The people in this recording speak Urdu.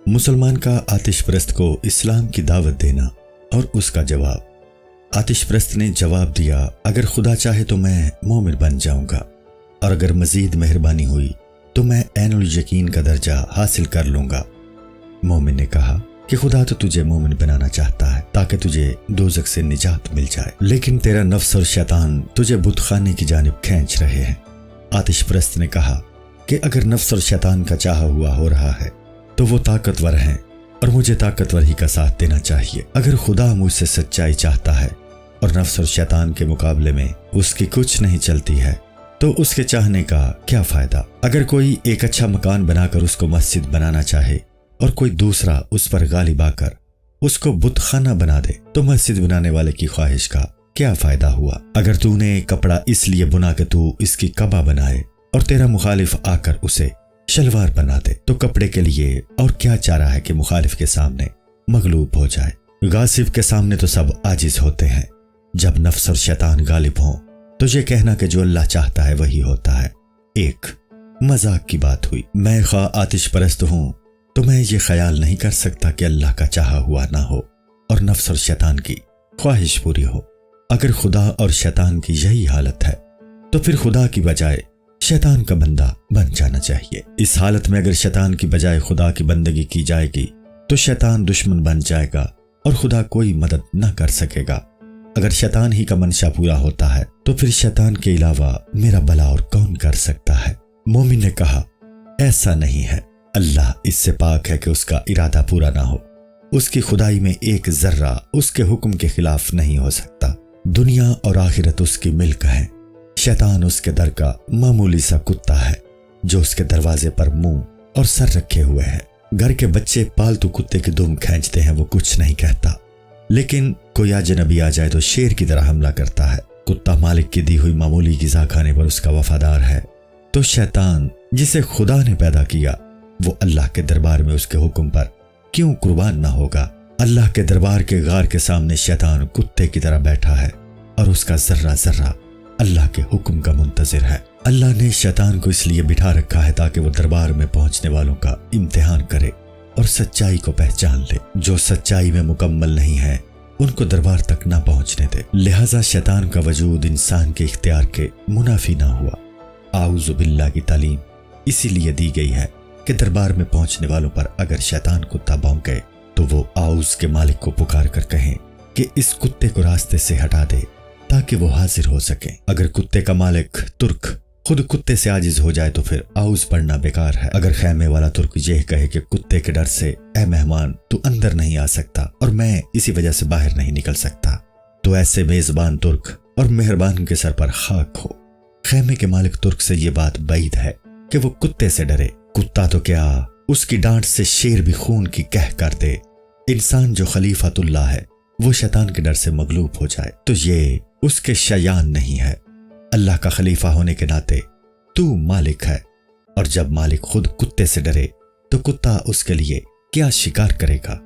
مسلمان کا آتش پرست کو اسلام کی دعوت دینا اور اس کا جواب۔ آتش پرست نے جواب دیا، اگر خدا چاہے تو میں مومن بن جاؤں گا، اور اگر مزید مہربانی ہوئی تو میں عین الیقین کا درجہ حاصل کر لوں گا۔ مومن نے کہا کہ خدا تو تجھے مومن بنانا چاہتا ہے تاکہ تجھے دوزخ سے نجات مل جائے، لیکن تیرا نفس اور شیطان تجھے بت خانے کی جانب کھینچ رہے ہیں۔ آتش پرست نے کہا کہ اگر نفس اور شیطان کا چاہا ہوا ہو رہا ہے تو وہ طاقتور ہیں اور مجھے طاقتور ہی کا ساتھ دینا چاہیے۔ اگر خدا مجھ سے سچائی چاہتا ہے اور نفس اور شیطان کے مقابلے میں اس کی کچھ نہیں چلتی ہے تو اس کے چاہنے کا کیا فائدہ؟ اگر کوئی ایک اچھا مکان بنا کر اس کو مسجد بنانا چاہے اور کوئی دوسرا اس پر غالب آ کر اس کو بت خانہ بنا دے تو مسجد بنانے والے کی خواہش کا کیا فائدہ ہوا؟ اگر تو نے کپڑا اس لیے بنا کہ تو اس کی کبا بنائے اور تیرا مخالف آ کر اسے شلوار بنا دے تو کپڑے کے لیے اور کیا چارہ ہے کہ مخالف کے سامنے مغلوب ہو جائے؟ غاصب کے سامنے تو سب عاجز ہوتے ہیں۔ جب نفس اور شیطان غالب ہوں تو یہ کہنا کہ جو اللہ چاہتا ہے وہی ہوتا ہے ایک مذاق کی بات ہوئی۔ میں خواہ آتش پرست ہوں تو میں یہ خیال نہیں کر سکتا کہ اللہ کا چاہا ہوا نہ ہو اور نفس اور شیطان کی خواہش پوری ہو۔ اگر خدا اور شیطان کی یہی حالت ہے تو پھر خدا کی بجائے شیطان کا بندہ بن جانا چاہیے۔ اس حالت میں اگر شیطان کی بجائے خدا کی بندگی کی جائے گی تو شیطان دشمن بن جائے گا اور خدا کوئی مدد نہ کر سکے گا۔ اگر شیطان ہی کا منشا پورا ہوتا ہے تو پھر شیطان کے علاوہ میرا بھلا اور کون کر سکتا ہے؟ مومن نے کہا، ایسا نہیں ہے، اللہ اس سے پاک ہے کہ اس کا ارادہ پورا نہ ہو۔ اس کی خدائی میں ایک ذرہ اس کے حکم کے خلاف نہیں ہو سکتا۔ دنیا اور آخرت اس کی ملک ہے۔ شیطان اس کے در کا معمولی سا کتا ہے جو اس کے دروازے پر منہ اور سر رکھے ہوئے ہے۔ گھر کے بچے پالتو کتے کی دم کھینچتے ہیں، وہ کچھ نہیں کہتا، لیکن کوئی اجنبی آ جائے تو شیر کی طرح حملہ کرتا ہے۔ کتا مالک کی دی ہوئی معمولی غذا کھانے پر اس کا وفادار ہے، تو شیطان جسے خدا نے پیدا کیا وہ اللہ کے دربار میں اس کے حکم پر کیوں قربان نہ ہوگا؟ اللہ کے دربار کے غار کے سامنے شیطان کتے کی طرح بیٹھا ہے اور اس کا ذرہ ذرہ اللہ کے حکم کا منتظر ہے۔ اللہ نے شیطان کو اس لیے بٹھا رکھا ہے تاکہ وہ دربار میں پہنچنے والوں کا امتحان کرے اور سچائی کو پہچان لے۔ جو سچائی میں مکمل نہیں ہے ان کو دربار تک نہ پہنچنے دے۔ لہذا شیطان کا وجود انسان کے اختیار کے منافی نہ ہوا۔ اعوذ باللہ کی تعلیم اسی لیے دی گئی ہے کہ دربار میں پہنچنے والوں پر اگر شیطان کتا بھونکے تو وہ اعوذ کے مالک کو پکار کر کہیں کہ اس کتے کو راستے سے ہٹا دے تاکہ وہ حاضر ہو سکے۔ اگر کتے کا مالک ترک خود کتے سے عاجز ہو جائے تو پھر اعوذ پڑھنا بیکار ہے۔ اگر خیمے والا ترک یہ کہے کہ کتے کے ڈر سے اے مہمان تو اندر نہیں آ سکتا اور میں اسی وجہ سے باہر نہیں نکل سکتا، تو ایسے میزبان ترک اور مہربان کے سر پر خاک ہو۔ خیمے کے مالک ترک سے یہ بات بعید ہے کہ وہ کتے سے ڈرے۔ کتا تو کیا اس کی ڈانٹ سے شیر بھی خون کی کہہ کر دے۔ انسان جو خلیفۃ اللہ ہے وہ شیطان کے ڈر سے مغلوب ہو جائے تو یہ اس کے شیان نہیں ہے۔ اللہ کا خلیفہ ہونے کے ناطے تو مالک ہے، اور جب مالک خود کتے سے ڈرے تو کتا اس کے لیے کیا شکار کرے گا؟